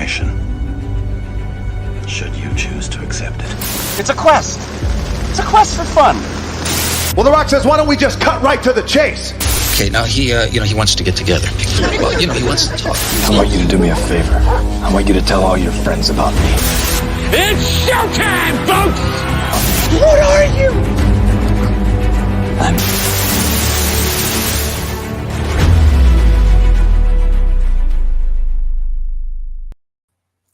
mission, should you choose to accept it. It's a quest. It's a quest for fun. Well, The Rock says, why don't we just cut right to the chase? Okay, now he wants to get together. Well, he wants to talk. I want you to do me a favor. I want you to tell all your friends about me. It's showtime, folks! What are you? I'm...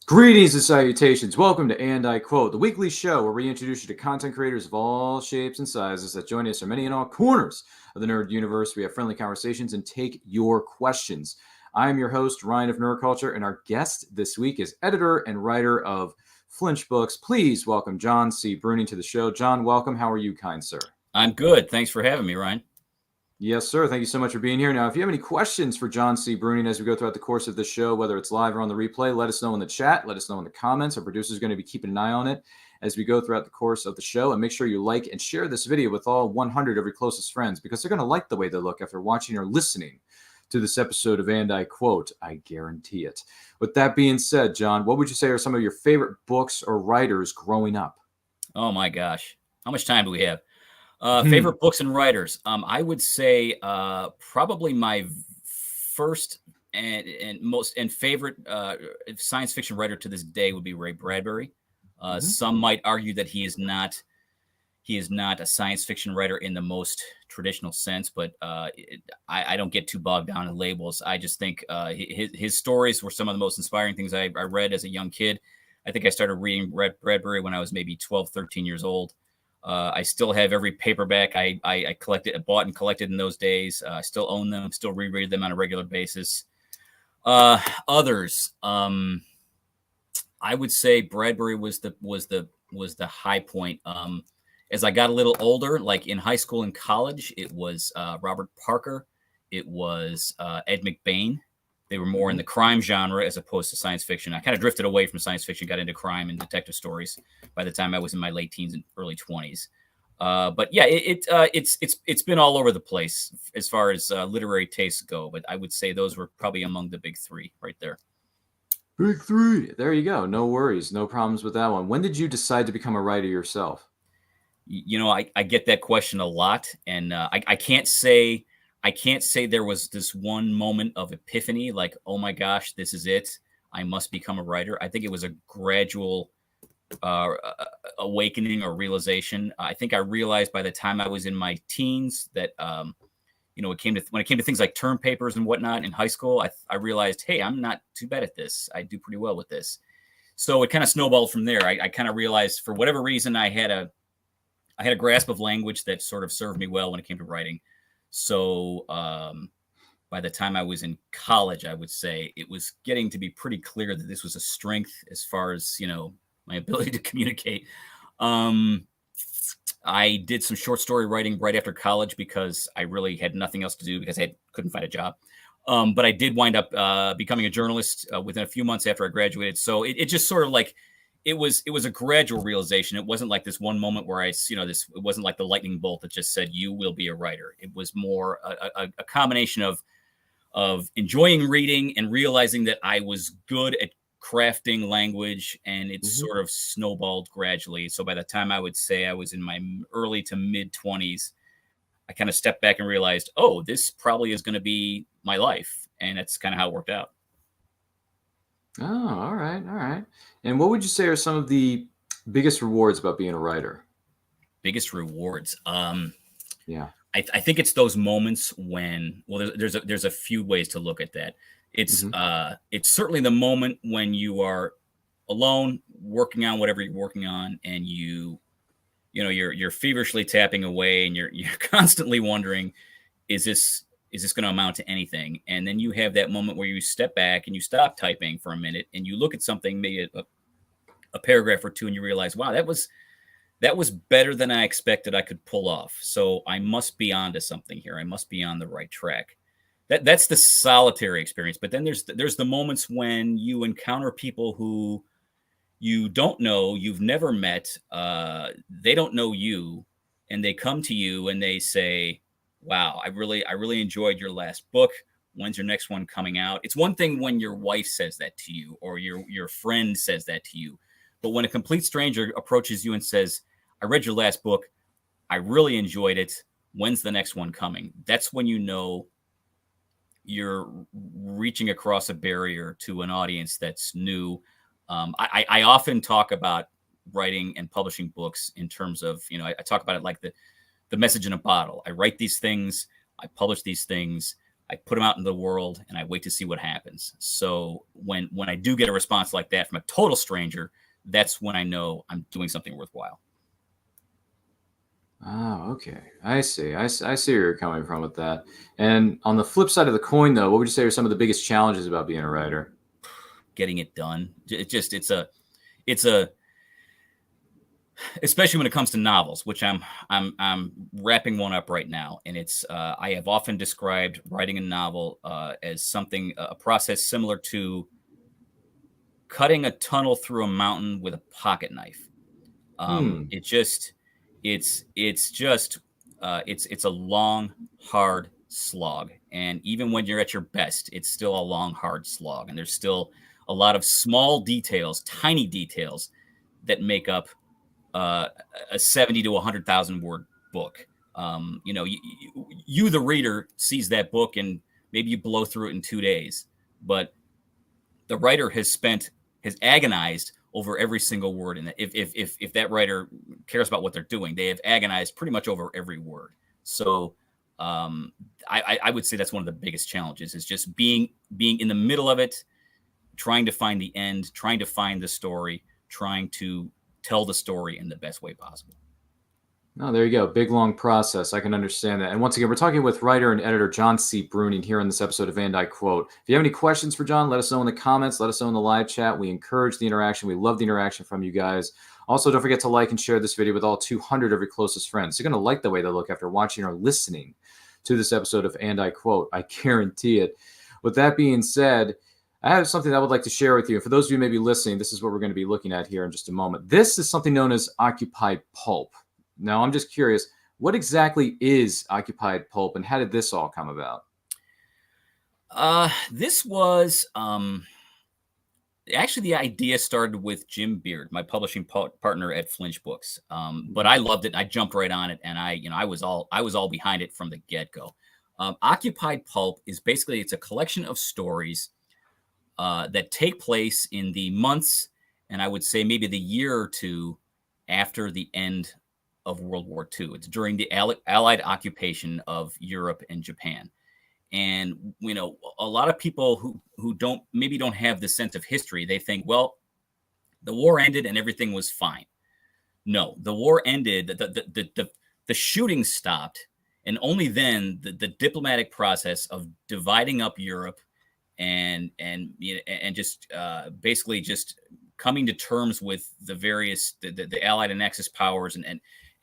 Greetings and salutations. Welcome to And I Quote, the weekly show where we introduce you to content creators of all shapes and sizes that join us from many and all corners of the nerd universe. We have friendly conversations and take your questions. I am your host, Ryan of Nerd Culture, and our guest this week is editor and writer of Flinch Books. Please welcome John C. Bruening to the show. John, welcome. How are you, kind sir? I'm good. Thanks for having me, Ryan. Yes, sir. Thank you so much for being here. Now, if you have any questions for John C. Bruening as we go throughout the course of the show, whether it's live or on the replay, let us know in the chat. Let us know in the comments. Our producer is going to be keeping an eye on it as we go throughout the course of the show. And make sure you like and share this video with all 100 of your closest friends, because they're going to like the way they look after watching or listening to this episode of And I Quote. I guarantee it. With that being said, John, what would you say are some of your favorite books or writers growing up? Oh, my gosh. How much time do we have? Favorite books and writers. I would say probably my first and most favorite science fiction writer to this day would be Ray Bradbury. Some might argue that he is not a science fiction writer in the most traditional sense, but I don't get too bogged down in labels. I just think his stories were some of the most inspiring things I read as a young kid. I think I started reading Bradbury when I was maybe 12, 13 years old. I still have every paperback I bought and collected in those days. I still own them, still reread them on a regular basis. Others, I would say Bradbury was the high point. As I got a little older, like in high school and college, it was Robert Parker, it was Ed McBain. They were more in the crime genre as opposed to science fiction. I kind of drifted away from science fiction, got into crime and detective stories by the time I was in my late teens and early 20s. But yeah, it's been all over the place as far as literary tastes go. But I would say those were probably among the big three right there. Big three. There you go. No worries. No problems with that one. When did you decide to become a writer yourself? You know, I get that question a lot, and I can't say there was this one moment of epiphany, like, oh my gosh, this is it. I must become a writer. I think it was a gradual awakening or realization. I think I realized by the time I was in my teens that, when it came to things like term papers and whatnot in high school, I realized, hey, I'm not too bad at this. I do pretty well with this. So it kind of snowballed from there. I kind of realized for whatever reason, I had a grasp of language that sort of served me well when it came to writing. So by the time I was in college, I would say it was getting to be pretty clear that this was a strength as far as, my ability to communicate. I did some short story writing right after college because I really had nothing else to do because I couldn't find a job. But I did wind up becoming a journalist within a few months after I graduated. So it just sort of like, it was a gradual realization. It wasn't like this one moment where it wasn't like the lightning bolt that just said, you will be a writer. It was more a combination of enjoying reading and realizing that I was good at crafting language, and it sort of snowballed gradually. So by the time I would say I was in my early to mid 20s, I kind of stepped back and realized, oh, this probably is going to be my life. And that's kind of how it worked out. Oh, all right. All right. And what would you say are some of the biggest rewards about being a writer? Biggest rewards. Yeah. I think it's those moments when, well, there's a few ways to look at that. It's certainly the moment when you are alone working on whatever you're working on, and you're feverishly tapping away, and you're constantly wondering, is this going to amount to anything? And then you have that moment where you step back and you stop typing for a minute and you look at something, maybe a paragraph or two, and you realize, wow, that was better than I expected I could pull off. So I must be onto something here. I must be on the right track. That's the solitary experience. But then there's the moments when you encounter people who you don't know, you've never met, they don't know you, and they come to you and they say, wow, I really enjoyed your last book, When's your next one coming out? It's one thing when your wife says that to you or your friend says that to you. But when a complete stranger approaches you and says, I read your last book, I really enjoyed it, when's the next one coming? That's when you know you're reaching across a barrier to an audience that's new. I often talk about writing and publishing books in terms of, I talk about it like the message in a bottle. I write these things, I publish these things, I put them out in the world, and I wait to see what happens. So when I do get a response like that from a total stranger, that's when I know I'm doing something worthwhile. Oh, okay. I see. I see where you're coming from with that. And on the flip side of the coin, though, what would you say are some of the biggest challenges about being a writer? Getting it done. It's a especially when it comes to novels, which I'm wrapping one up right now. And it's I have often described writing a novel as a process similar to cutting a tunnel through a mountain with a pocket knife. It's a long, hard slog. And even when you're at your best, it's still a long, hard slog. And there's still a lot of small details, tiny details that make up a 70 to 100,000 word book. You, the reader, sees that book and maybe you blow through it in 2 days, but the writer has agonized over every single word. And if that writer cares about what they're doing, they have agonized pretty much over every word. So I would say that's one of the biggest challenges is just being in the middle of it, trying to find the end, trying to find the story, trying to tell the story in the best way possible. Oh, there you go. Big, long process. I can understand that. And once again, we're talking with writer and editor John C. Bruening here on this episode of And I Quote. If you have any questions for John, let us know in the comments. Let us know in the live chat. We encourage the interaction. We love the interaction from you guys. Also, don't forget to like and share this video with all 200 of your closest friends. You're going to like the way they look after watching or listening to this episode of And I Quote. I guarantee it. With that being said, I have something I would like to share with you. For those of you maybe listening, this is what we're going to be looking at here in just a moment. This is something known as occupied pulp. Now, I'm just curious, what exactly is occupied pulp and how did this all come about? This was actually the idea started with Jim Beard, my publishing partner at Flinch Books. But I loved it. I jumped right on it, and I was all behind it from the get-go. Occupied pulp is basically it's a collection of stories that take place in the months, and I would say maybe the year or two after the end of World War II. It's during the Allied occupation of Europe and Japan. And, a lot of people who don't have the sense of history, they think, well, the war ended and everything was fine. No, the war ended, the shooting stopped, and only then the diplomatic process of dividing up Europe and just basically just coming to terms with the various the Allied and Axis powers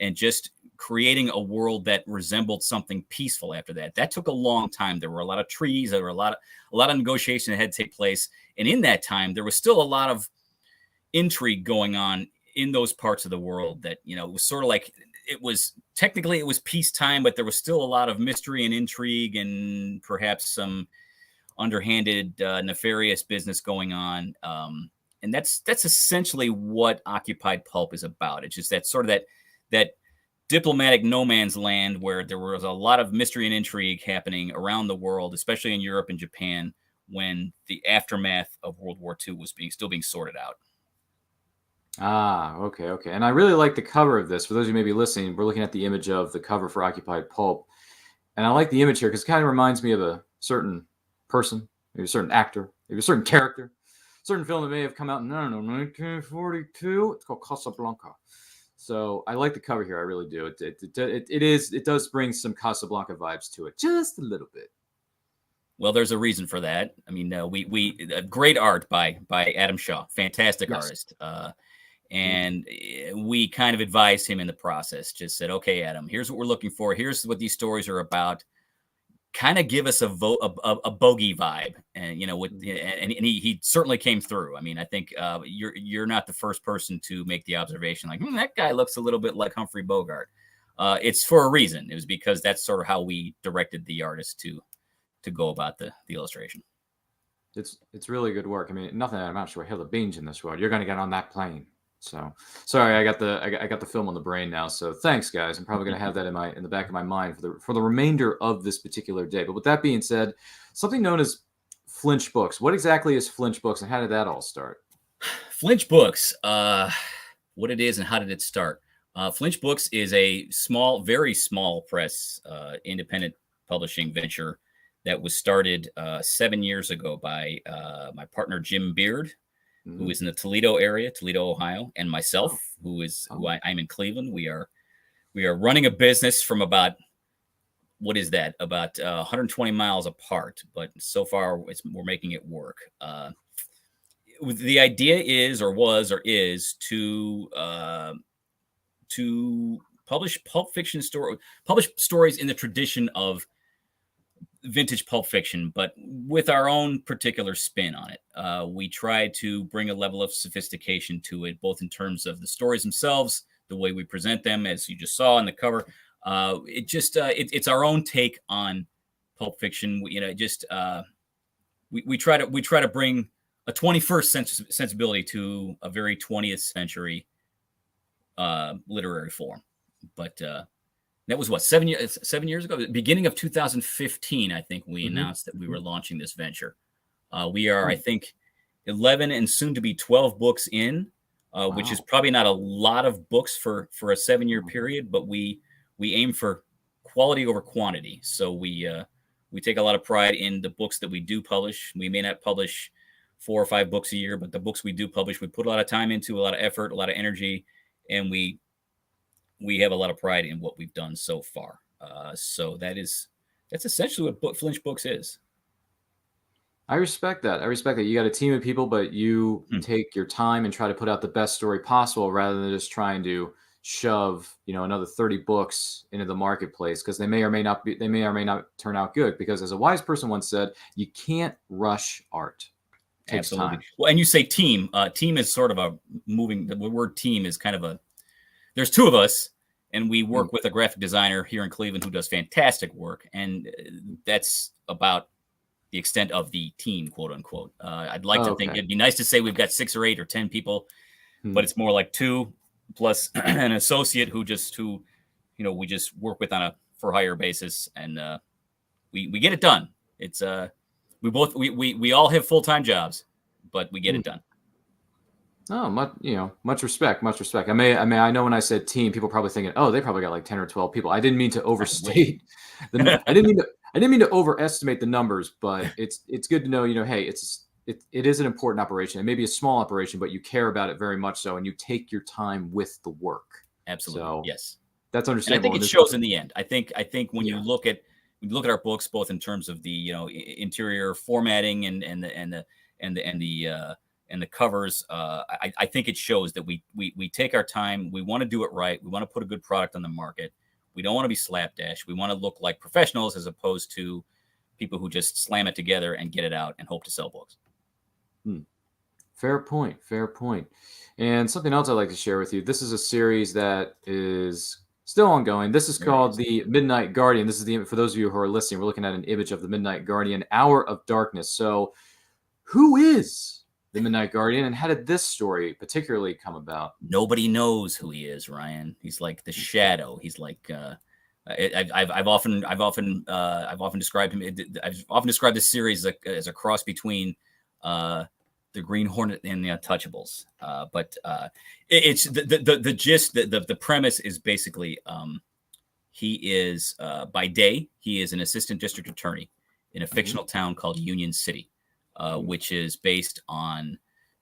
and just creating a world that resembled something peaceful after that. That took a long time. There were a lot of treaties. There were a lot of negotiation that had to take place. And in that time, there was still a lot of intrigue going on in those parts of the world that, it was sort of like it was peacetime, but there was still a lot of mystery and intrigue and perhaps some underhanded, nefarious business going on. And that's essentially what occupied pulp is about. It's just that sort of that diplomatic no man's land where there was a lot of mystery and intrigue happening around the world, especially in Europe and Japan, when the aftermath of World War II was still being sorted out. Ah, okay. And I really like the cover of this. For those of you who may be listening, we're looking at the image of the cover for Occupied Pulp. And I like the image here because it kind of reminds me of a certain person, maybe a certain actor, maybe a certain character, a certain film that may have come out in, 1942. It's called Casablanca. So I like the cover here. I really do. It does bring some Casablanca vibes to it, just a little bit. Well, there's a reason for that. I mean, we great art by Adam Shaw, fantastic artist. And we kind of advised him in the process, just said, okay, Adam, here's what we're looking for. Here's what these stories are about. Kind of give us a bogey vibe. And, and he certainly came through. I mean, I think you're not the first person to make the observation like, that guy looks a little bit like Humphrey Bogart. It's for a reason. It was because that's sort of how we directed the artist to go about the illustration. It's really good work. I mean, nothing that amounts to a hill of beans in this world. You're going to get on that plane. So sorry, I got the film on the brain now. So thanks, guys. I'm probably going to have that in the back of my mind for the remainder of this particular day. But with that being said, something known as Flinch Books. What exactly is Flinch Books, and how did that all start? Flinch Books. What it is and how did it start? Flinch Books is a small, very small press, independent publishing venture that was started 7 years ago by my partner Jim Beard, who is in the Toledo area, Toledo, Ohio, and myself, who I'm in Cleveland. We are running a business from about, what is that? About 120 miles apart, but so far we're making it work. The idea is, or was, or is to publish pulp fiction publish stories in the tradition of vintage pulp fiction, but with our own particular spin on it. We try to bring a level of sophistication to it, both in terms of the stories themselves, the way we present them, as you just saw on the cover. It's our own take on pulp fiction. We try to bring a 21st sensibility to a very 20th century literary form. But that was what, 7 years ago, beginning of 2015. I think we announced that we were launching this venture. We are, I think, 11 and soon to be 12 books in, which is probably not a lot of books for a 7-year period, but we aim for quality over quantity. So we take a lot of pride in the books that we do publish. We may not publish 4 or 5 books a year, but the books we do publish, we put a lot of time into, a lot of effort, a lot of energy, and we have a lot of pride in what we've done so far. So that's essentially what Flinch Books is. I respect that. You got a team of people, but you take your time and try to put out the best story possible rather than just trying to shove, another 30 books into the marketplace, because they may or may not turn out good. Because as a wise person once said, you can't rush art. It takes Absolutely. time. Well, and you say team. Team is sort of the word team is kind of there's 2 of us, and we work with a graphic designer here in Cleveland who does fantastic work. And that's about the extent of the team, quote unquote. I'd like to think it'd be nice to say we've got 6 or 8 or 10 people, but it's more like 2 plus an associate who we just work with on a for hire basis, and we get it done. It's we all have full-time jobs, but we get it done. Oh, much respect. I know when I said team, people probably thinking, oh, they probably got like 10 or 12 people. I didn't mean to overstate. I didn't mean to overestimate the numbers, but it's good to know, hey, it is an important operation. It may be a small operation, but you care about it very much so, and you take your time with the work. Absolutely. So yes. That's understandable. And I think it shows in the end. I think when you look at our books, both in terms of the interior formatting and the covers, I think it shows that we take our time. We want to do it right. We want to put a good product on the market. We don't want to be slapdash. We want to look like professionals as opposed to people who just slam it together and get it out and hope to sell books. Fair point. And something else I'd like to share with you. This is a series that is still ongoing. This is called The Midnight Guardian. This is for those of you who are listening, we're looking at an image of The Midnight Guardian, Hour of Darkness. So who is The Midnight Guardian, and how did this story particularly come about? Nobody knows who he is, Ryan. He's like the shadow. He's like I've often described him. I've often described this series as a cross between the Green Hornet and the Untouchables. But it's the gist. The premise is basically he is by day he is an assistant district attorney in a fictional town called Union City. Which is based on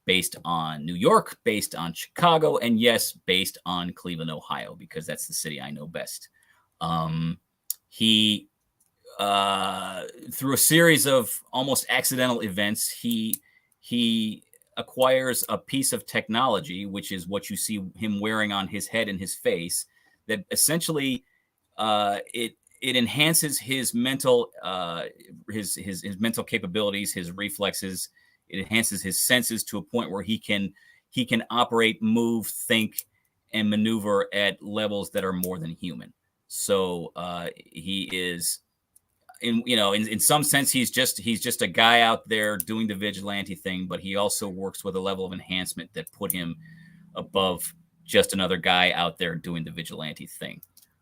New York, based on Chicago, and yes, based on Cleveland, Ohio, because that's the city I know best. He, through a series of almost accidental events, he acquires a piece of technology, which is what you see him wearing on his head and his face, that essentially it enhances his mental his mental capabilities, his reflexes. It enhances his senses to a point where he can operate, move, think, and maneuver at levels that are more than human. So he is in some sense, he's just a guy out there doing the vigilante thing, but he also works with a level of enhancement that put him above just another guy out there doing the vigilante thing.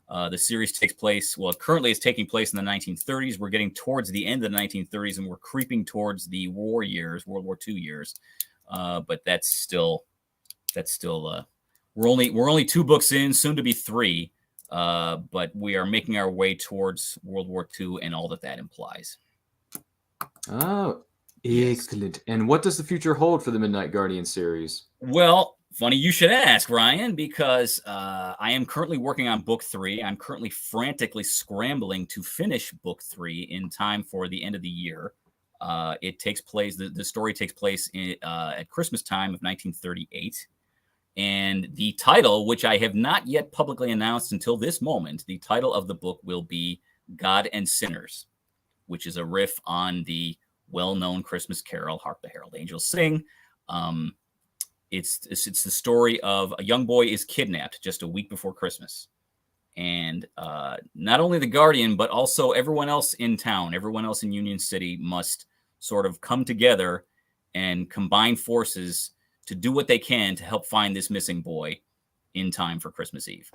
The series takes place, currently it's taking place in the 1930s. We're getting towards the end of the 1930s, and we're creeping towards the war years, World War II years. But that's still we're only 2 books in, soon to be 3. But we are making our way towards World War II and all that implies. Oh, excellent. Yes. And what does the future hold for the Midnight Guardian series? Well, funny you should ask, Ryan, because I am currently working on book 3. I'm currently frantically scrambling to finish book 3 in time for the end of the year. It takes place, the story takes place at Christmas time of 1938. And the title, which I have not yet publicly announced until this moment, the title of the book will be God and Sinners, which is a riff on the well-known Christmas carol, Hark the Herald Angels Sing. It's the story of a young boy is kidnapped just a week before Christmas. And not only the Guardian, but also everyone else in town, everyone else in Union City must sort of come together and combine forces to do what they can to help find this missing boy in time for Christmas Eve.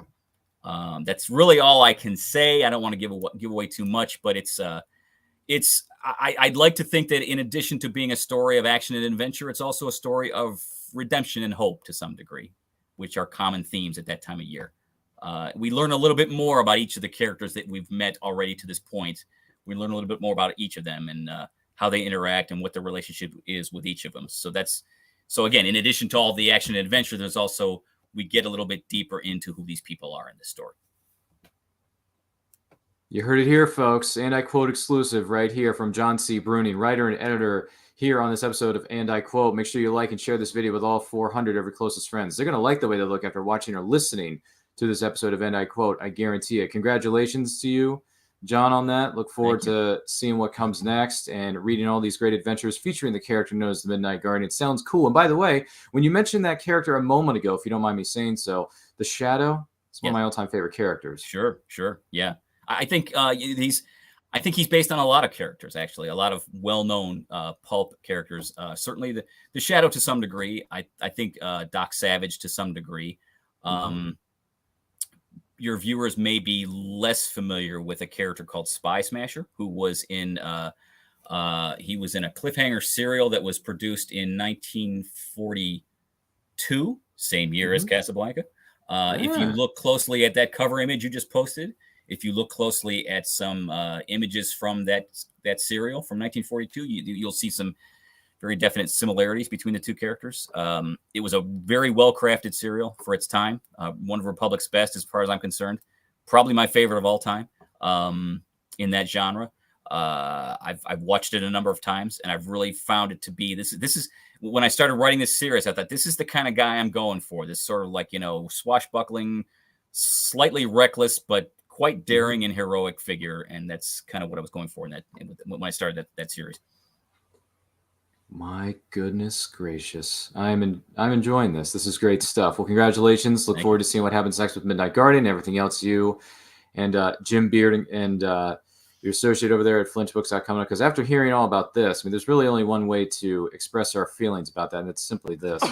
That's really all I can say. I don't want to give away too much, but I'd like to think that in addition to being a story of action and adventure, it's also a story of redemption and hope to some degree, which are common themes at that time of year. We learn a little bit more about each of the characters that we've met already to this point. We learn a little bit more about each of them and how they interact and what the relationship is with each of them. So again, in addition to all the action and adventure, there's also, we get a little bit deeper into who these people are in this story. You heard it here, folks. And I quote exclusive right here from John C. Bruening, writer and editor here on this episode of And I Quote. Make sure you like and share this video with all 400 of your closest friends. They're going to like the way they look after watching or listening to this episode of And I Quote. I guarantee it. Congratulations to you, John, on that. Look forward to seeing what comes next and reading all these great adventures featuring the character known as the Midnight Guardian. It sounds cool. And by the way, when you mentioned that character a moment ago, if you don't mind me saying so, the Shadow, it's one of my all-time favorite characters. Sure. Yeah. I think he's based on a lot of characters, actually, a lot of well-known pulp characters. Certainly the Shadow to some degree. I think Doc Savage to some degree. Your viewers may be less familiar with a character called Spy Smasher, who was in a cliffhanger serial that was produced in 1942, same year as Casablanca. If you look closely at that cover image you just posted, if you look closely at some images from that serial from 1942, you'll see some very definite similarities between the two characters. It was a very well-crafted serial for its time. One of Republic's best, as far as I'm concerned. Probably my favorite of all time in that genre. I've watched it a number of times, and I've really found it to be this is when I started writing this series, I thought this is the kind of guy I'm going for. This sort of like, swashbuckling, slightly reckless, but quite daring and heroic figure, and that's kind of what I was going for when I started that series. My goodness gracious. I'm enjoying this. This is great stuff. Well, congratulations. Look forward to seeing what happens next with Midnight Guardian and everything else you and Jim Beard and your associate over there at flinchbooks.com. Because after hearing all about this, there's really only one way to express our feelings about that, and it's simply this.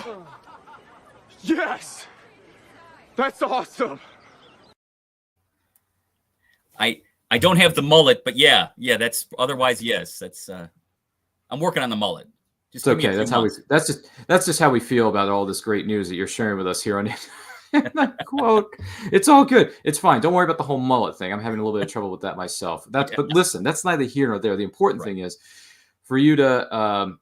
Yes! That's awesome! I don't have the mullet, but yeah, that's otherwise, yes. That's I'm working on the mullet. It's okay. That's just how we feel about all this great news that you're sharing with us here on Quote. It's all good. It's fine. Don't worry about the whole mullet thing. I'm having a little bit of trouble with that myself. But listen, that's neither here nor there. The important thing is for you to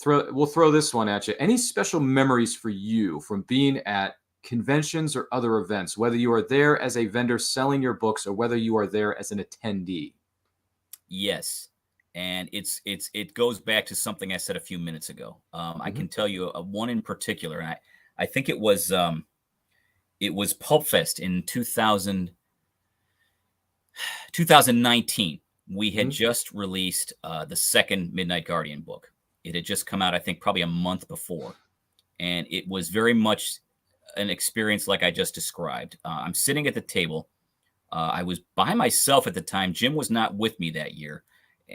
we'll throw this one at you. Any special memories for you from being at conventions or other events, whether you are there as a vendor selling your books or whether you are there as an attendee? Yes. And it goes back to something I said a few minutes ago. I can tell you one in particular, and I think it was Pulp Fest in 2019. We had just released the second Midnight Guardian book. It had just come out, I think, probably a month before, and it was very much an experience like I just described. I'm sitting at the table I was by myself at the time. Jim was not with me that year.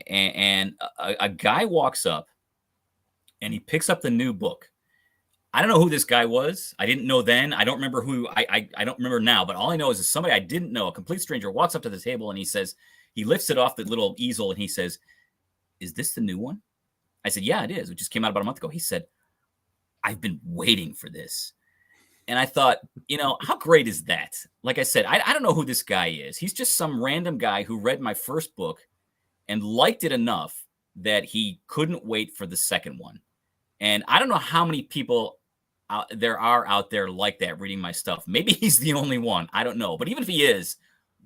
And a guy walks up and he picks up the new book. I don't know who this guy was. I didn't know then. I don't remember who. I don't remember now. But all I know is somebody I didn't know, a complete stranger, walks up to the table and he says, he lifts it off the little easel and he says, "Is this the new one?" I said, "Yeah, it is. It just came out about a month ago." He said, "I've been waiting for this." And I thought, how great is that? Like I said, I don't know who this guy is. He's just some random guy who read my first book and liked it enough that he couldn't wait for the second one. And I don't know how many people there are out there like that reading my stuff. Maybe he's the only one. I don't know. But even if he is,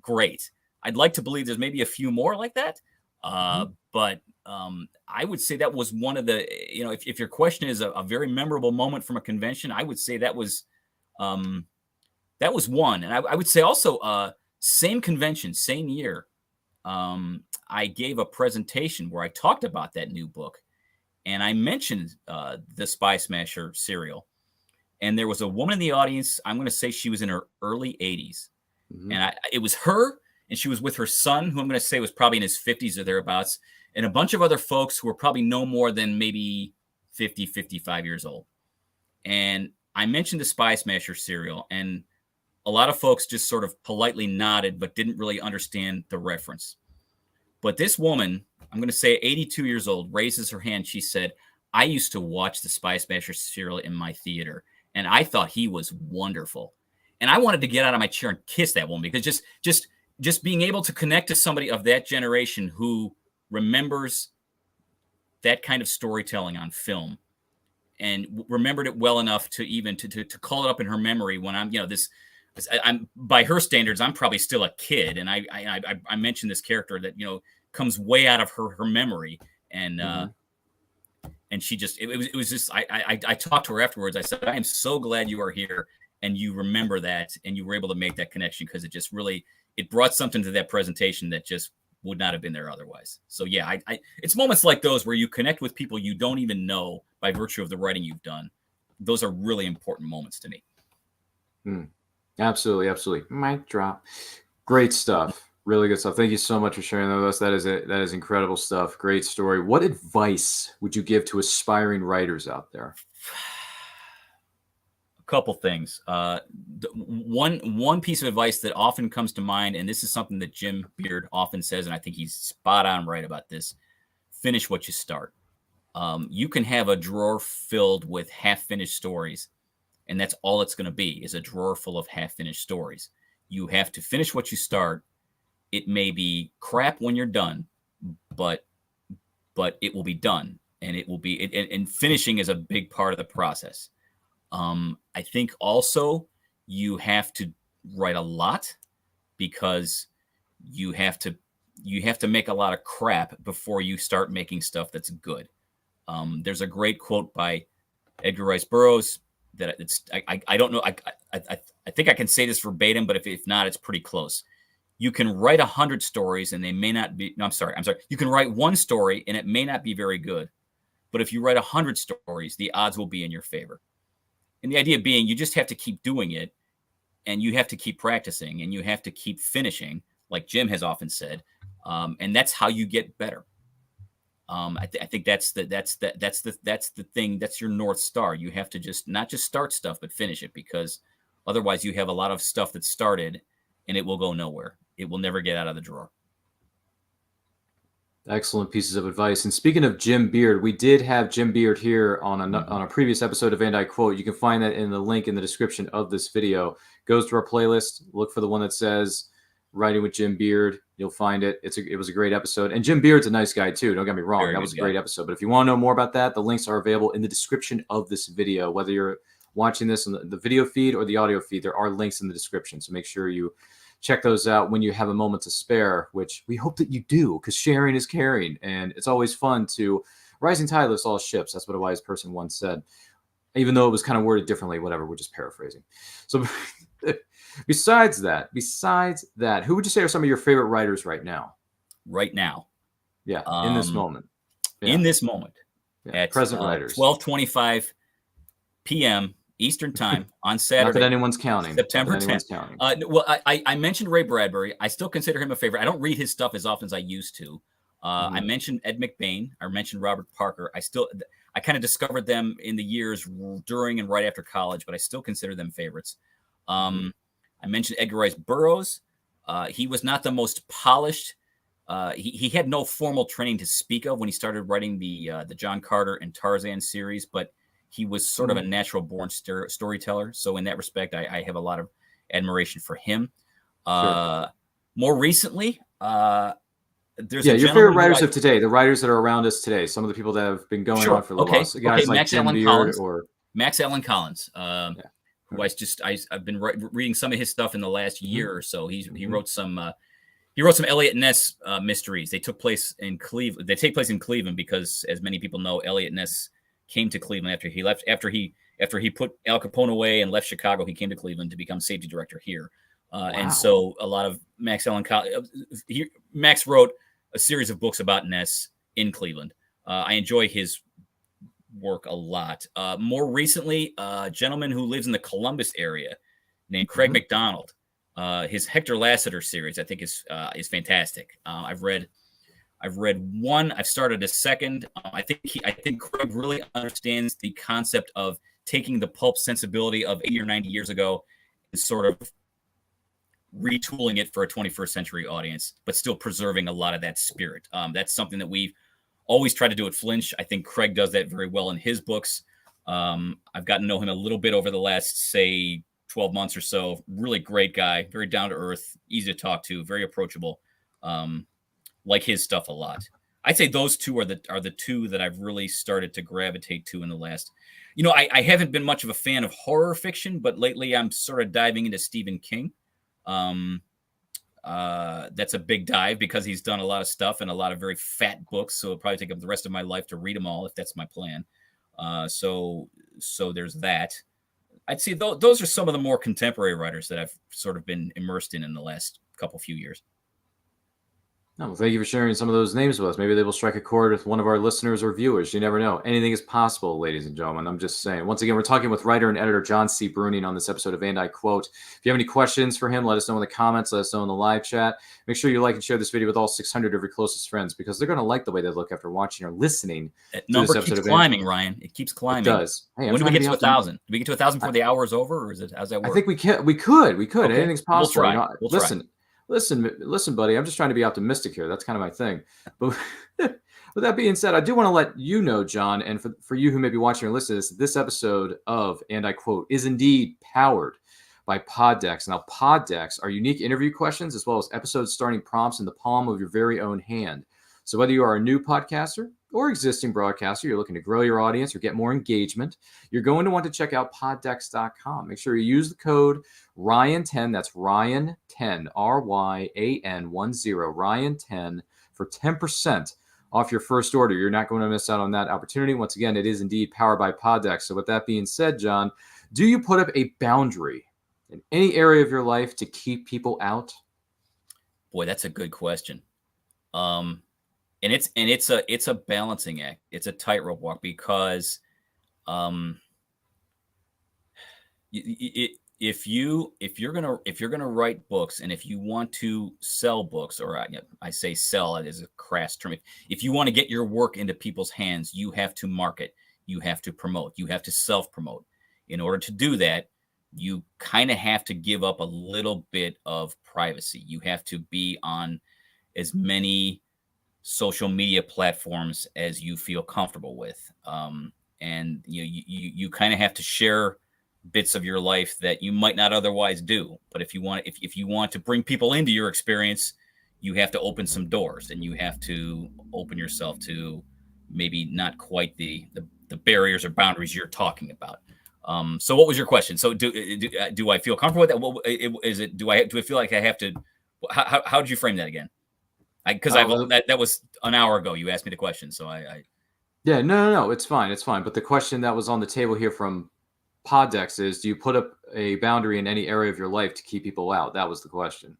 great. I'd like to believe there's maybe a few more like that. But I would say that was one of the, if your question is a very memorable moment from a convention, I would say that was one. And I would say also same convention, same year. I gave a presentation where I talked about that new book. And I mentioned the Spy Smasher serial. And there was a woman in the audience. I'm going to say she was in her early 80s. And it was her, and she was with her son, who I'm going to say was probably in his 50s or thereabouts, and a bunch of other folks who were probably no more than maybe 50, 55 years old. And I mentioned the Spy Smasher serial, and a lot of folks just sort of politely nodded, but didn't really understand the reference. But this woman, I'm going to say 82 years old, raises her hand. She said, "I used to watch the Spy Smasher serial in my theater, and I thought he was wonderful." And I wanted to get out of my chair and kiss that woman, because just being able to connect to somebody of that generation who remembers that kind of storytelling on film and remembered it well enough to even to call it up in her memory when I'm, I'm by her standards, I'm probably still a kid. And I mentioned this character that, comes way out of her memory. And, and she just, it was just, I talked to her afterwards. I said, "I am so glad you are here and you remember that and you were able to make that connection, because it just really, it brought something to that presentation that just would not have been there otherwise." So yeah, it's moments like those where you connect with people you don't even know by virtue of the writing you've done. Those are really important moments to me. Absolutely. Absolutely. Mic drop. Great stuff. Really good stuff. Thank you so much for sharing that with us. That is incredible stuff. Great story. What advice would you give to aspiring writers out there? Couple things. One piece of advice that often comes to mind, and this is something that Jim Beard often says, and I think he's spot on right about this: finish what you start. You can have a drawer filled with half-finished stories, and that's all it's going to be, is a drawer full of half-finished stories. You have to finish what you start. It may be crap when you're done, but it will be done, and it will be. And finishing is a big part of the process. I think also you have to write a lot, because you have to make a lot of crap before you start making stuff that's good. There's a great quote by Edgar Rice Burroughs that I don't know. I think I can say this verbatim, but if not, it's pretty close. You can write 100 stories and they may not be. No, I'm sorry. You can write one story and it may not be very good, but if you write 100 stories, the odds will be in your favor. And the idea being, you just have to keep doing it, and you have to keep practicing, and you have to keep finishing, like Jim has often said, and that's how you get better. I think that's the thing. That's your North Star. You have to not just start stuff, but finish it, because otherwise you have a lot of stuff that's started and it will go nowhere. It will never get out of the drawer. Excellent pieces of advice. And speaking of Jim Beard, we did have Jim Beard here on a previous episode of And I Quote. You can find that in the link in the description of this video. Goes to our playlist. Look for the one that says Writing with Jim Beard. You'll find it. It was a great episode. And Jim Beard's a nice guy too. Don't get me wrong. That was a great episode. But if you want to know more about that, the links are available in the description of this video. Whether you're watching this on the video feed or the audio feed, there are links in the description. So make sure you check those out when you have a moment to spare, which we hope that you do, because sharing is caring. And it's always fun to rising tide lifts all ships. That's what a wise person once said, even though it was kind of worded differently. Whatever, we're just paraphrasing. So besides that, who would you say are some of your favorite writers right now? Right now. Yeah. In this moment. Yeah. In this moment. Yeah. At present writers. 12:25 p.m. Eastern time on Not Saturday. that anyone's counting. September Not that anyone's 10th. counting. Well, I mentioned Ray Bradbury. I still consider him a favorite. I don't read his stuff as often as I used to. I mentioned Ed McBain. I mentioned Robert Parker. I kind of discovered them in the years during and right after college, but I still consider them favorites. I mentioned Edgar Rice Burroughs. He was not the most polished. He had no formal training to speak of when he started writing the John Carter and Tarzan series, but he was sort of a natural born storyteller. So in that respect, I have a lot of admiration for him. More recently, there's your favorite writers of today, the writers that are around us today, some of the people that have been going on for a little while. So guys like Max Jim Allen Beard Collins, or Max Allen Collins, who I've been reading some of his stuff in the last year or so. He wrote some Eliot Ness mysteries. They took place in Cleveland. They take place in Cleveland because, as many people know, Eliot Ness came to Cleveland after he left. After he put Al Capone away and left Chicago, he came to Cleveland to become safety director here. And so a lot of Max wrote a series of books about Ness in Cleveland. I enjoy his work a lot. More recently, a gentleman who lives in the Columbus area named Craig McDonald. His Hector Lassiter series, I think, is fantastic. I've read one. I've started a second. I think Craig really understands the concept of taking the pulp sensibility of 80 or 90 years ago and sort of retooling it for a 21st century audience, but still preserving a lot of that spirit. That's something that we've always tried to do at Flinch. I think Craig does that very well in his books. I've gotten to know him a little bit over the last, say, 12 months or so. Really great guy, very down to earth, easy to talk to, very approachable. Like his stuff a lot. I'd say those two are the two that I've really started to gravitate to in the last. I haven't been much of a fan of horror fiction, but lately I'm sort of diving into Stephen King. That's a big dive because he's done a lot of stuff and a lot of very fat books. So it'll probably take up the rest of my life to read them all if that's my plan. So there's that. I'd say those are some of the more contemporary writers that I've sort of been immersed in the last few years. No, well, thank you for sharing some of those names with us. Maybe they will strike a chord with one of our listeners or viewers. You never know. Anything is possible, ladies and gentlemen. I'm just saying. Once again, we're talking with writer and editor John C. Bruening on this episode of And I Quote. If you have any questions for him, let us know in the comments. Let us know in the live chat. Make sure you like and share this video with all 600 of your closest friends because they're going to like the way they look after watching or listening. That number keeps climbing, Ryan. It keeps climbing. It does. Hey, when do we get to 1,000? Do we get to 1,000 before the hour is over, or how's that work? I think we can. We could. Okay. Anything's possible. We'll try. Listen, buddy. I'm just trying to be optimistic here. That's kind of my thing. But with that being said, I do want to let you know, John, and for you who may be watching or listening to this episode of And I Quote is indeed powered by Poddex. Now, Poddex are unique interview questions as well as episode starting prompts in the palm of your very own hand. So whether you are a new podcaster or existing broadcaster, you're looking to grow your audience or get more engagement, you're going to want to check out poddex.com. Make sure you use the code Ryan10, that's Ryan10, RYAN10, Ryan10 for 10% off your first order. You're not going to miss out on that opportunity. Once again, it is indeed powered by Poddex. So with that being said, John, do you put up a boundary in any area of your life to keep people out? Boy, that's a good question. And it's a balancing act. It's a tightrope walk because if you're gonna write books and if you want to sell books, or I say sell it as a crass term, if you want to get your work into people's hands, you have to market, you have to promote, you have to self-promote. In order to do that, you kind of have to give up a little bit of privacy. You have to be on as many social media platforms as you feel comfortable with. And you kind of have to share bits of your life that you might not otherwise do. But if you want to bring people into your experience, you have to open some doors and you have to open yourself to maybe not quite the barriers or boundaries you're talking about. So what was your question? So do I feel comfortable with that? What is it? Do I feel like I have to, how did you frame that again? Because that was an hour ago. You asked me the question, so Yeah, no, it's fine. But the question that was on the table here from Poddex is: do you put up a boundary in any area of your life to keep people out? That was the question.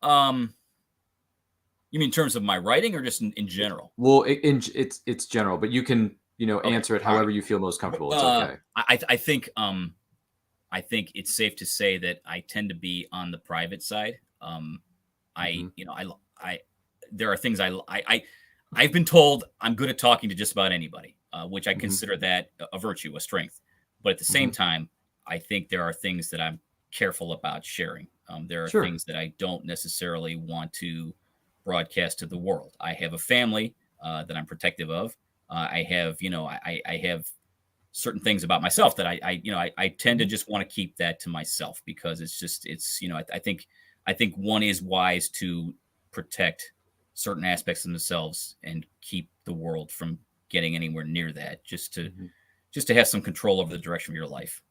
You mean in terms of my writing, or just in general? Well, it's general, but you can answer it however you feel most comfortable. It's okay. I think it's safe to say that I tend to be on the private side. There are things I've been told I'm good at talking to just about anybody, which I consider that a virtue, a strength. But at the same time, I think there are things that I'm careful about sharing. There are things that I don't necessarily want to broadcast to the world. I have a family that I'm protective of. I have certain things about myself that I tend to just want to keep that to myself, because I think one is wise to protect certain aspects of themselves and keep the world from getting anywhere near that, just to have some control over the direction of your life.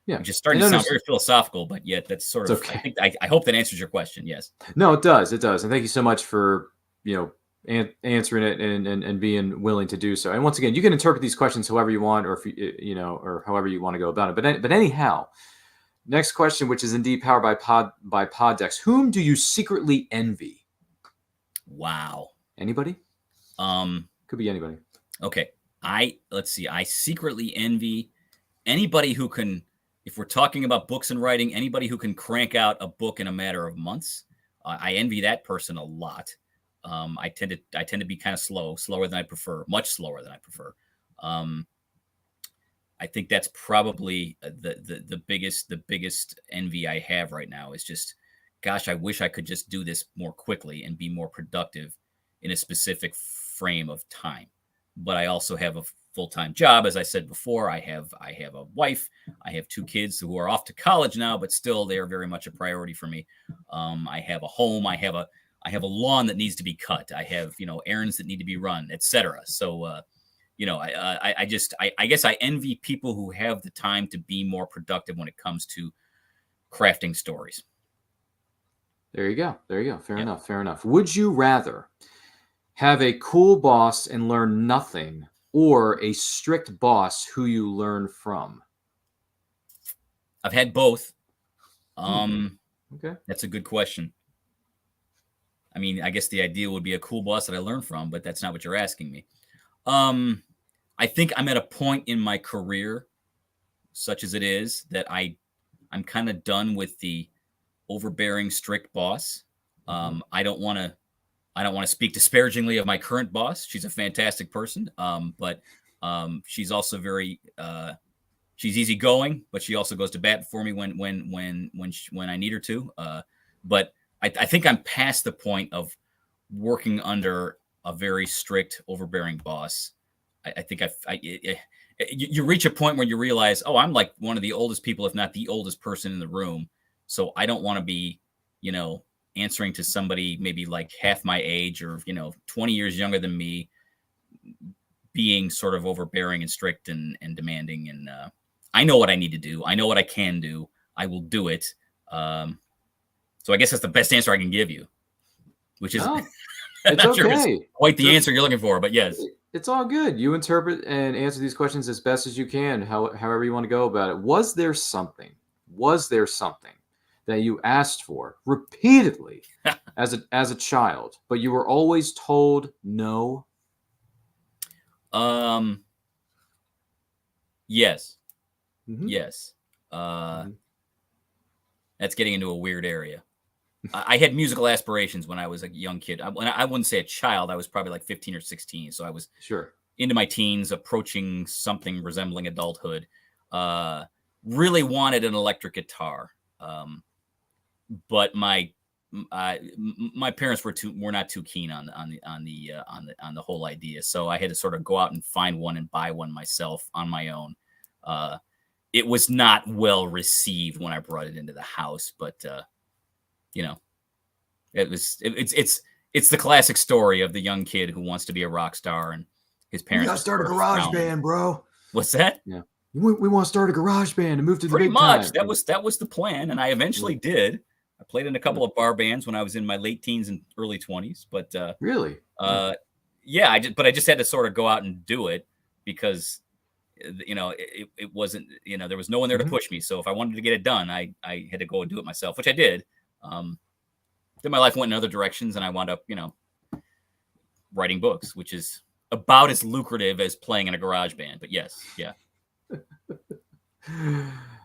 Yeah. Just starting to sound very philosophical, but yet that's sort of, okay. I hope that answers your question. Yes. No, it does. It does. And thank you so much for, answering it and being willing to do so. And once again, you can interpret these questions however you want, or if or however you want to go about it. But anyhow, next question, which is indeed powered by Poddex. Whom do you secretly envy? Wow. Anybody? Could be anybody. Okay. Let's see. I secretly envy anybody who can, if we're talking about books and writing, anybody who can crank out a book in a matter of months. I envy that person a lot. I tend to be kind of slower than I prefer, much slower than I prefer. I think that's probably the biggest envy I have right now is just, gosh, I wish I could just do this more quickly and be more productive in a specific frame of time. But I also have a full-time job. As I said before, I have a wife. I have 2 kids who are off to college now, but still they are very much a priority for me. I have a home. I have a lawn that needs to be cut. I have, errands that need to be run, etc. So, I guess I envy people who have the time to be more productive when it comes to crafting stories. There you go. Fair enough. Would you rather have a cool boss and learn nothing, or a strict boss who you learn from? I've had both. Okay. That's a good question. I mean, I guess the ideal would be a cool boss that I learn from, but that's not what you're asking me. I think I'm at a point in my career, such as it is, that I'm kind of done with the overbearing, strict boss. I don't want to speak disparagingly of my current boss. She's a fantastic person, but she's also very she's easygoing, but she also goes to bat for me when I need her to. But I think I'm past the point of working under a very strict, overbearing boss. I think you reach a point where you realize, oh, I'm like one of the oldest people, if not the oldest person in the room. So I don't want to be, answering to somebody maybe like half my age or, 20 years younger than me, being sort of overbearing and strict and demanding. And I know what I need to do. I know what I can do. I will do it. So I guess that's the best answer I can give you, which is it's not okay. Sure it's quite the answer you're looking for, but yes. It's all good. You interpret and answer these questions as best as you can, however you want to go about it. Was there something that you asked for repeatedly as a child, but you were always told no? Yes. Yes. That's getting into a weird area. I had musical aspirations when I was a young kid. I wouldn't say a child. I was probably like 15 or 16. So I was into my teens, approaching something resembling adulthood. Really wanted an electric guitar. But my parents were not too keen on the whole idea. So I had to sort of go out and find one and buy one myself on my own. It was not well received when I brought it into the house, but it's the classic story of the young kid who wants to be a rock star and his parents. You gotta start a garage band, bro. What's that? Yeah. We want to start a garage band and move to the Pretty big much. time. That was the plan, and I eventually did. I played in a couple of bar bands when I was in my late teens and early 20s, but really, yeah, I just had to sort of go out and do it because it wasn't, there was no one there to push me. So if I wanted to get it done, I had to go and do it myself, which I did. Then my life went in other directions, and I wound up, writing books, which is about as lucrative as playing in a garage band. But yes, yeah.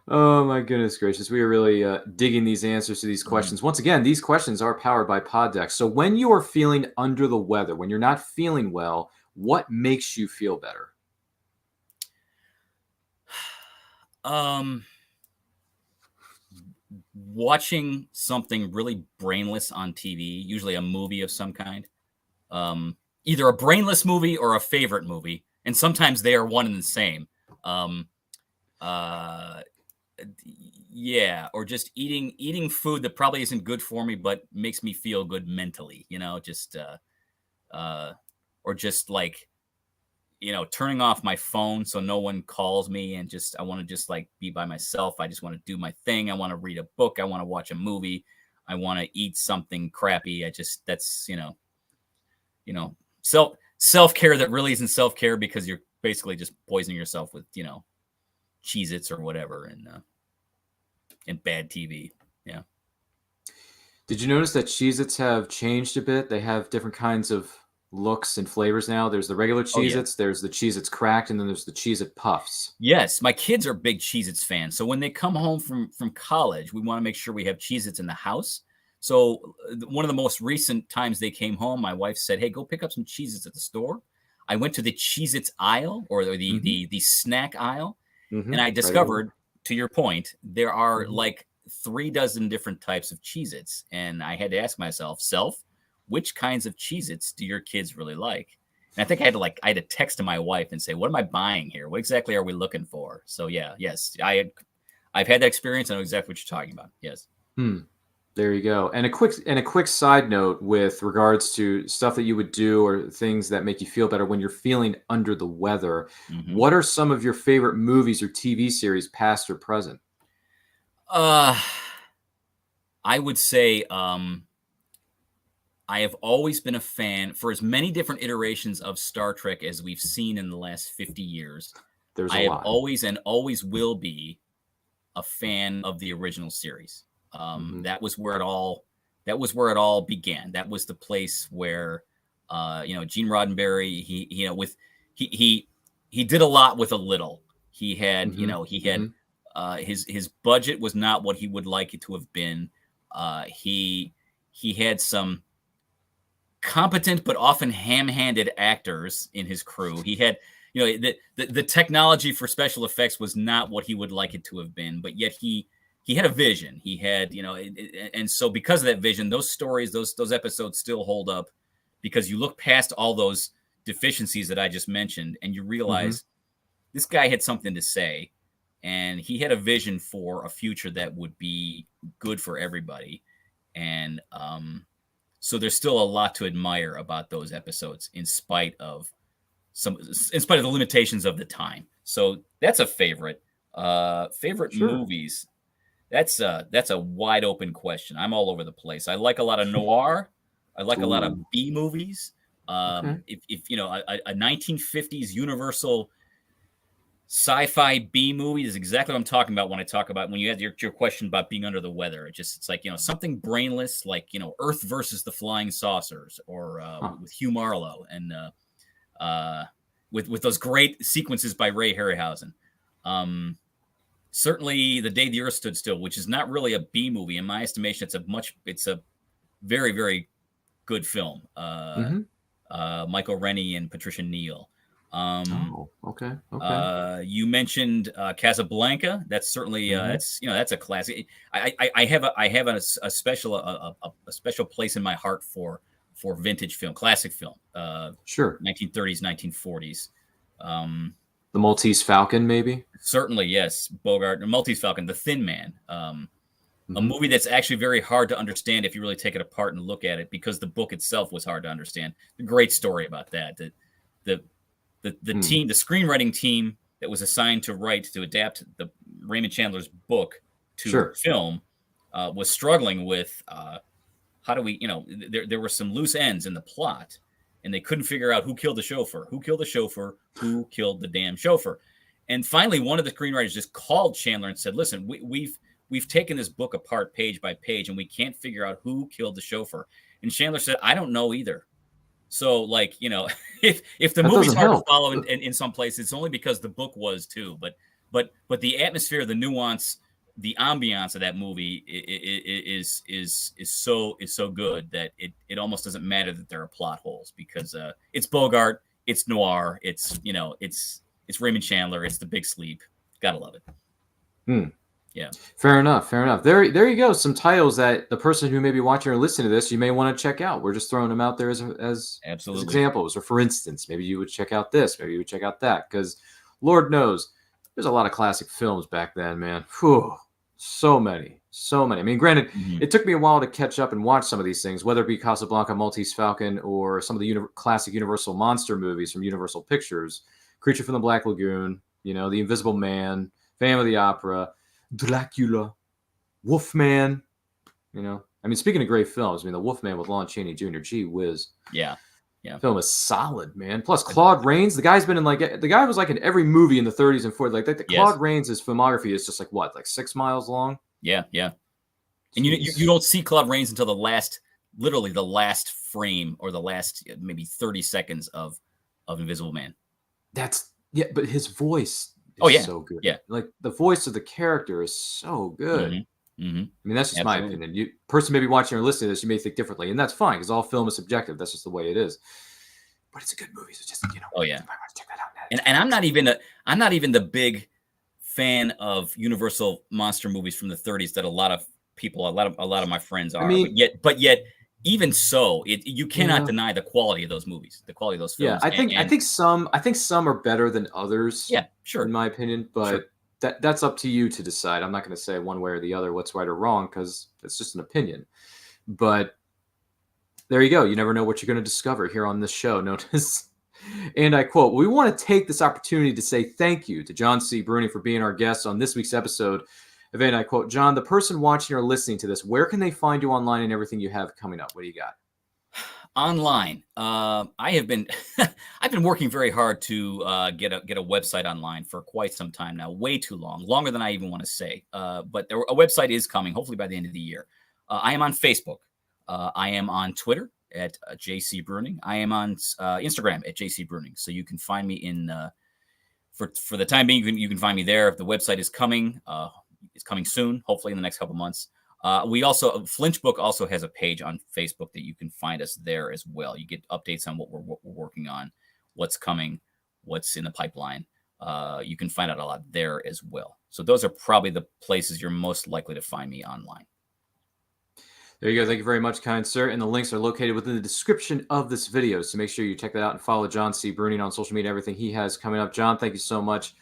Oh my goodness gracious. We are really digging these answers to these questions. Once again, these questions are powered by Poddex. So when you are feeling under the weather, when you're not feeling well, what makes you feel better? Watching something really brainless on TV, usually a movie of some kind. Either a brainless movie or a favorite movie, and sometimes they are one and the same. Yeah, or just eating food that probably isn't good for me, but makes me feel good mentally, just or just like, turning off my phone so no one calls me, and I want to just like be by myself. I just want to do my thing. I want to read a book. I want to watch a movie. I want to eat something crappy. That's self-care that really isn't self-care, because you're basically just poisoning yourself with, Cheez-Its or whatever, and bad TV. Yeah. Did you notice that Cheez-Its have changed a bit? They have different kinds of looks and flavors now. There's the regular Cheez-Its, there's the Cheez-Its cracked, and then there's the Cheez-It Puffs. Yes, my kids are big Cheez-Its fans. So when they come home from college, we want to make sure we have Cheez-Its in the house. So one of the most recent times they came home, my wife said, "Hey, go pick up some Cheez-Its at the store." I went to the Cheez-Its aisle, or the snack aisle, and I discovered, to your point, there are like 3 dozen different types of Cheez-Its. And I had to ask myself, which kinds of Cheez-Its do your kids really like? And I think I had to text to my wife and say, what am I buying here? What exactly are we looking for? So yes, I've had that experience. I know exactly what you're talking about. Yes. There you go. And a quick side note with regards to stuff that you would do or things that make you feel better when you're feeling under the weather. What are some of your favorite movies or TV series, past or present? I would say I have always been a fan, for as many different iterations of Star Trek as we've seen in the last 50 years. There's I a have lot. always and always will be a fan of the original series. That was where it all began. That was the place where Gene Roddenberry, he did a lot with a little. He had his budget was not what he would like it to have been. He had some competent but often ham-handed actors in his crew. He had, the technology for special effects was not what he would like it to have been, but yet he had a vision. He had, and so because of that vision, those stories, those episodes still hold up, because you look past all those deficiencies that I just mentioned, and you realize this guy had something to say, and he had a vision for a future that would be good for everybody. And so there's still a lot to admire about those episodes, in spite of the limitations of the time. So that's a favorite. Movies. That's a wide open question. I'm all over the place. I like a lot of noir. I like a lot of B movies. If a 1950s Universal sci-fi B movie is exactly what I'm talking about when you had your question about being under the weather. It's like, something brainless, like, Earth versus the Flying Saucers, or with Hugh Marlowe, and with those great sequences by Ray Harryhausen. Certainly The Day the Earth Stood Still, which is not really a B movie. In my estimation, it's a very, very good film. Michael Rennie and Patricia Neal. Okay. You mentioned Casablanca. That's certainly that's a classic. I have a special place in my heart for vintage film, classic film. Sure. 1930s, 1940s. The Maltese Falcon, maybe? Certainly, yes. Bogart, the Maltese Falcon, The Thin Man. A movie that's actually very hard to understand if you really take it apart and look at it, because the book itself was hard to understand. A great story about that. The team, the screenwriting team that was assigned to adapt the Raymond Chandler's book to film was struggling with how do we, there were some loose ends in the plot, and they couldn't figure out who killed the chauffeur, who killed the damn chauffeur. And finally, one of the screenwriters just called Chandler and said, "Listen, we've taken this book apart page by page, and we can't figure out who killed the chauffeur." And Chandler said, "I don't know either. So, like, you know, if the That movie's doesn't hard help. to follow in some places, it's only because the book was too. But the atmosphere, the nuance, the ambiance of that movie is so good that it almost doesn't matter that there are plot holes, because it's Bogart, it's noir, it's, you know, it's Raymond Chandler, it's The Big Sleep. Gotta love it. Yeah. Fair enough. There you go. Some titles that the person who may be watching or listening to this, you may want to check out. We're just throwing them out there as Absolutely. examples, or for instance, maybe you would check out this, maybe you would check out that, because Lord knows there's a lot of classic films back then, man. Whew, so many. I mean, granted, it took me a while to catch up and watch some of these things, whether it be Casablanca, Maltese Falcon, or some of the classic Universal monster movies from Universal Pictures, Creature from the Black Lagoon, you know, The Invisible Man, Phantom of the Opera, Dracula, Wolfman, you know. I mean, speaking of great films, I mean, The Wolfman with Lon Chaney Jr., gee whiz. Yeah. Film is solid, man. Plus, Claude Rains, the guy was like in every movie in the 30s and 40s. Like, Claude Rains' filmography is just like 6 miles long? Yeah. And you don't see Claude Rains until literally the last frame, or the last maybe 30 seconds of Invisible Man. But his voice is so good. Yeah. Like, the voice of the character is so good. I mean, that's just my opinion. Person may be watching or listening to this, you may think differently, and that's fine, because all film is subjective. That's just the way it is. But it's a good movie, so just, you know. Oh yeah. Check that out. And I'm not even the big fan of Universal monster movies from the 30s that a lot of people, a lot of my friends are. I mean, but yet, even so, you cannot deny the quality of those movies, the quality of those films. Yeah, I think some are better than others. Yeah, sure. In my opinion, but that's up to you to decide. I'm not going to say one way or the other what's right or wrong, because it's just an opinion. But there you go. You never know what you're going to discover here on this show. Notice. And I quote, "We want to take this opportunity to say thank you to John C. Bruening for being our guest on this week's episode." And I quote, "John, the person watching or listening to this, where can they find you online and everything you have coming up? What do you got?" Online, I've been working very hard to get a website online for quite some time now, way too longer than I even want to say. But a website is coming, hopefully by the end of the year. I am on Facebook. I am on Twitter at JC Bruening. I am on Instagram at JC Bruening. So you can find me for the time being. You can find me there. If the website is coming, it's coming soon, hopefully in the next couple months. We also, Flinch Book also has a page on Facebook that you can find us there as well. You get updates on what we're working on, what's coming, what's in the pipeline. You can find out a lot there as well. So those are probably the places you're most likely to find me online. There you go. Thank you very much, kind sir. And the links are located within the description of this video. So make sure you check that out and follow John C. Bruening on social media, everything he has coming up. John, thank you so much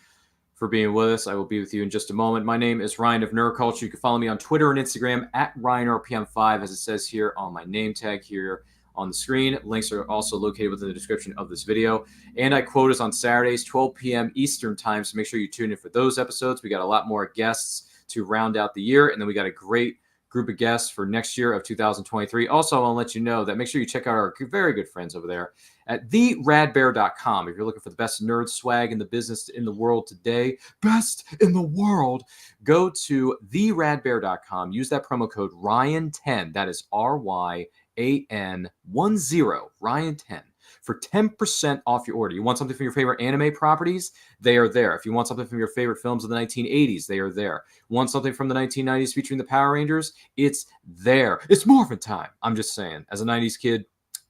for being with us. I will be with you in just a moment. My name is Ryan of Nerd Culture. You can follow me on Twitter and Instagram at RyanRPM5, as it says here on my name tag here on the screen. Links are also located within the description of this video. And I quote us on Saturdays, 12 p.m. Eastern time. So make sure you tune in for those episodes. We got a lot more guests to round out the year. And then we got a great group of guests for next year of 2023. Also, I want to let you know that make sure you check out our very good friends over there at theradbear.com. If you're looking for the best nerd swag in the business in the world today, best in the world, go to theradbear.com. Use that promo code Ryan10. That is RYAN10, Ryan10, for 10% off your order. You want something from your favorite anime properties? They are there. If you want something from your favorite films of the 1980s, they are there. Want something from the 1990s featuring the Power Rangers? It's there. It's Morphin time. I'm just saying. As a 90s kid,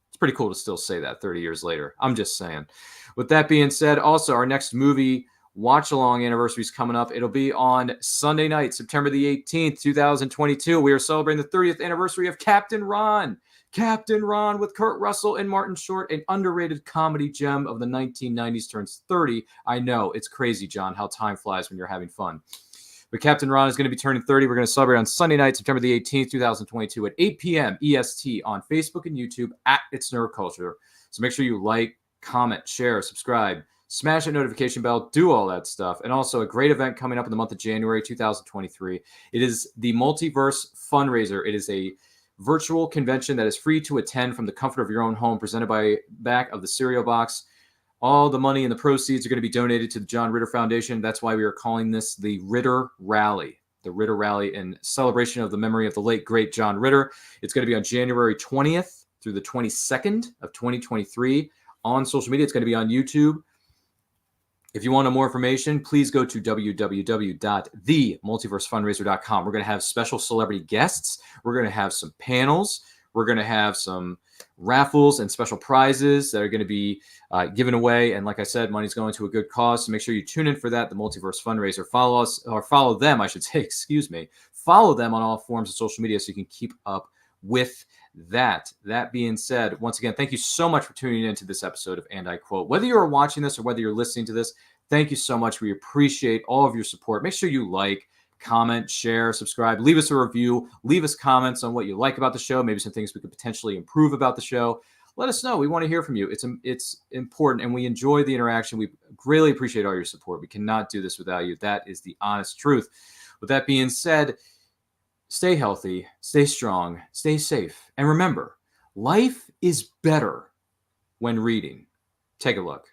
it's pretty cool to still say that 30 years later. I'm just saying. With that being said, also our next movie watch-along anniversary is coming up. It'll be on Sunday night, September the 18th, 2022. We are celebrating the 30th anniversary of Captain Ron. Captain Ron with Kurt Russell and Martin Short, an underrated comedy gem of the 1990s, turns 30. I know, it's crazy, John, how time flies when you're having fun. But Captain Ron is going to be turning 30. We're going to celebrate on Sunday night, September the 18th, 2022 at 8 p.m. EST on Facebook and YouTube at It's Nerd Culture. So make sure you like, comment, share, subscribe, smash that notification bell, do all that stuff. And also a great event coming up in the month of January 2023. It is the Multiverse Fundraiser. It is a virtual convention that is free to attend from the comfort of your own home, presented by back of the cereal box. All the money and the proceeds are going to be donated to the John Ritter Foundation. That's why we are calling this the Ritter Rally. The Ritter Rally in celebration of the memory of the late, great John Ritter. It's going to be on January 20th through the 22nd of 2023 on social media. It's going to be on YouTube. If you want more information, please go to www.themultiversefundraiser.com. We're going to have special celebrity guests. We're going to have some panels. We're going to have some raffles and special prizes that are going to be given away. And like I said, money's going to a good cause. So make sure you tune in for that, the Multiverse Fundraiser. Follow us, or follow them, I should say, excuse me. Follow them on all forms of social media so you can keep up with that. That being said, once again, thank you so much for tuning in to this episode of And I Quote. Whether you're watching this or whether you're listening to this, thank you so much. We appreciate all of your support. Make sure you like, comment, share, subscribe, leave us a review, leave us comments on what you like about the show, maybe some things we could potentially improve about the show. Let us know. We want to hear from you. It's important, and we enjoy the interaction. We greatly appreciate all your support. We cannot do this without you. That is the honest truth. With that being said, stay healthy, stay strong, stay safe, and remember, life is better when reading. Take a look.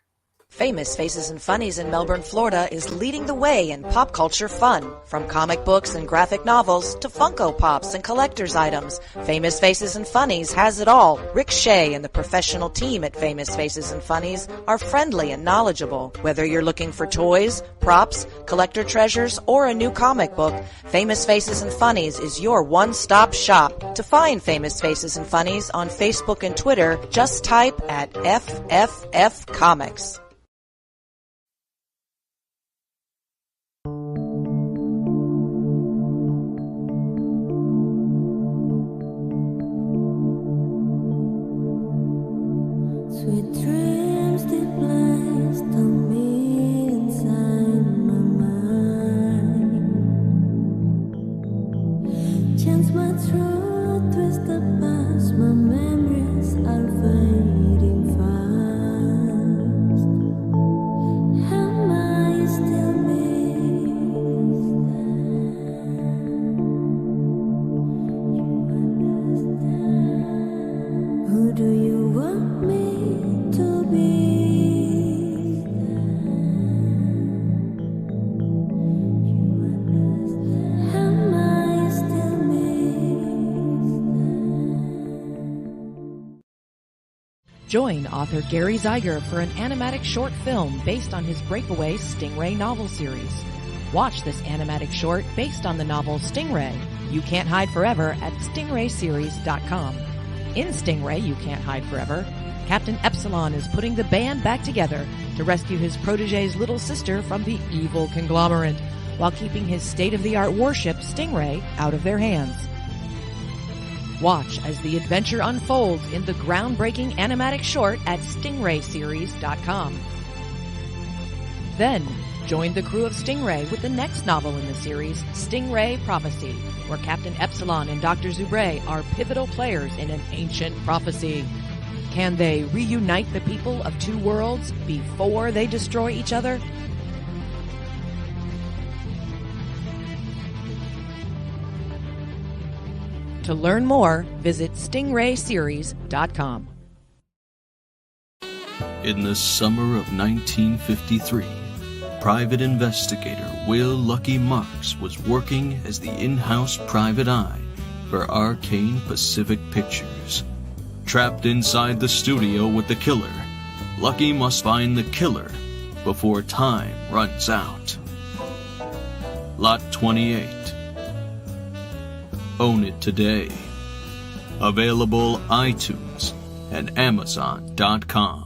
Famous Faces and Funnies in Melbourne, Florida is leading the way in pop culture fun. From comic books and graphic novels to Funko Pops and collector's items, Famous Faces and Funnies has it all. Rick Shea and the professional team at Famous Faces and Funnies are friendly and knowledgeable. Whether you're looking for toys, props, collector treasures, or a new comic book, Famous Faces and Funnies is your one-stop shop. To find Famous Faces and Funnies on Facebook and Twitter, just type at FFF Comics. Sweet dreams they placed on me inside my mind. Chance my truth, twist the past, my memories are fading fast. Am I still missed? Who do you want me to be? Am I still missed? Join author Gary Zeiger for an animatic short film based on his breakaway Stingray novel series. Watch this animatic short based on the novel Stingray, You Can't Hide Forever at stingrayseries.com. In Stingray, You Can't Hide Forever, Captain Epsilon is putting the band back together to rescue his protege's little sister from the evil conglomerate, while keeping his state-of-the-art warship, Stingray, out of their hands. Watch as the adventure unfolds in the groundbreaking animatic short at stingrayseries.com. Then, join the crew of Stingray with the next novel in the series, Stingray Prophecy, where Captain Epsilon and Dr. Zubre are pivotal players in an ancient prophecy. Can they reunite the people of two worlds before they destroy each other? To learn more, visit stingrayseries.com. In the summer of 1953, private investigator Will Lucky Marks was working as the in-house private eye for Arcane Pacific Pictures. Trapped inside the studio with the killer, Lucky must find the killer before time runs out. Lot 28. Own it today. Available iTunes and Amazon.com.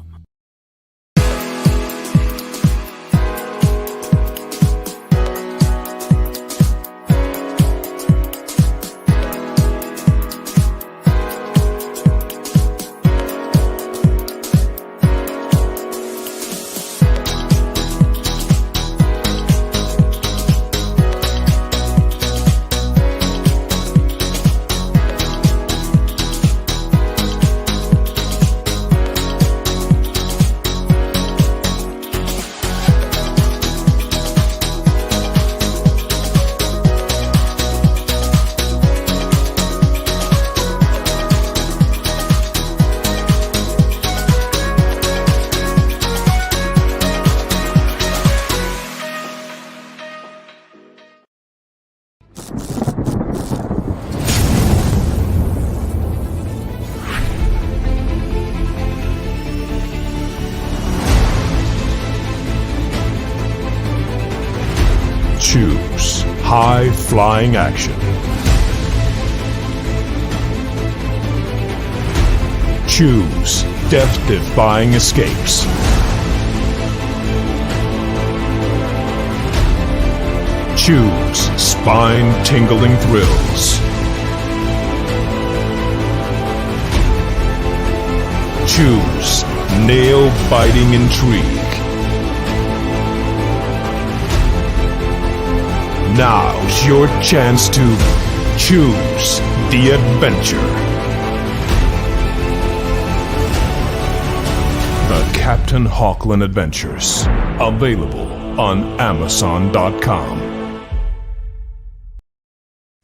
high-flying action. Choose death-defying escapes. Choose spine-tingling thrills. Choose nail-biting intrigue. Now's your chance to choose the adventure. The Captain Hawkland Adventures. Available on Amazon.com.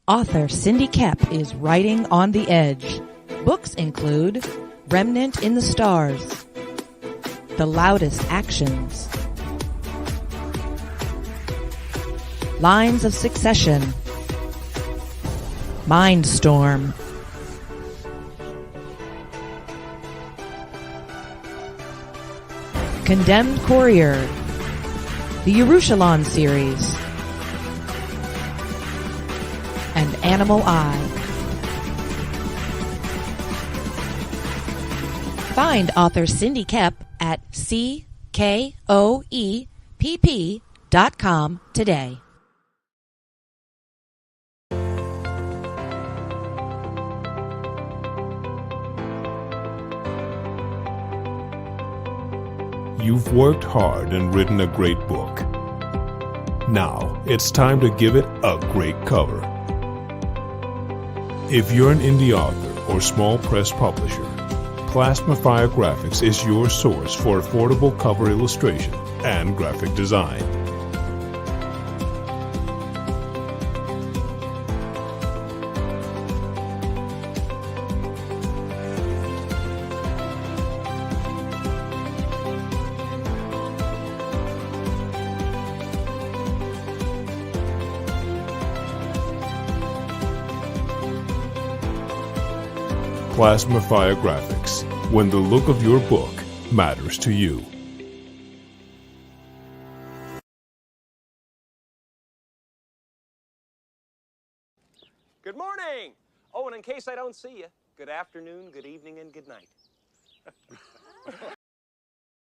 Author Cindy Kep is writing on the edge. Books include Remnant in the Stars, The Loudest Actions, Lines of Succession, Mindstorm, Condemned Courier, the Yerushalayim series, and Animal Eye. Find author Cindy Kep at CKOEPP.com today. You've worked hard and written a great book. Now, it's time to give it a great cover. If you're an indie author or small press publisher, Plasmafire Graphics is your source for affordable cover illustration and graphic design. Plasmafire Graphics, when the look of your book matters to you. Good morning! Oh, and in case I don't see you, good afternoon, good evening, and good night.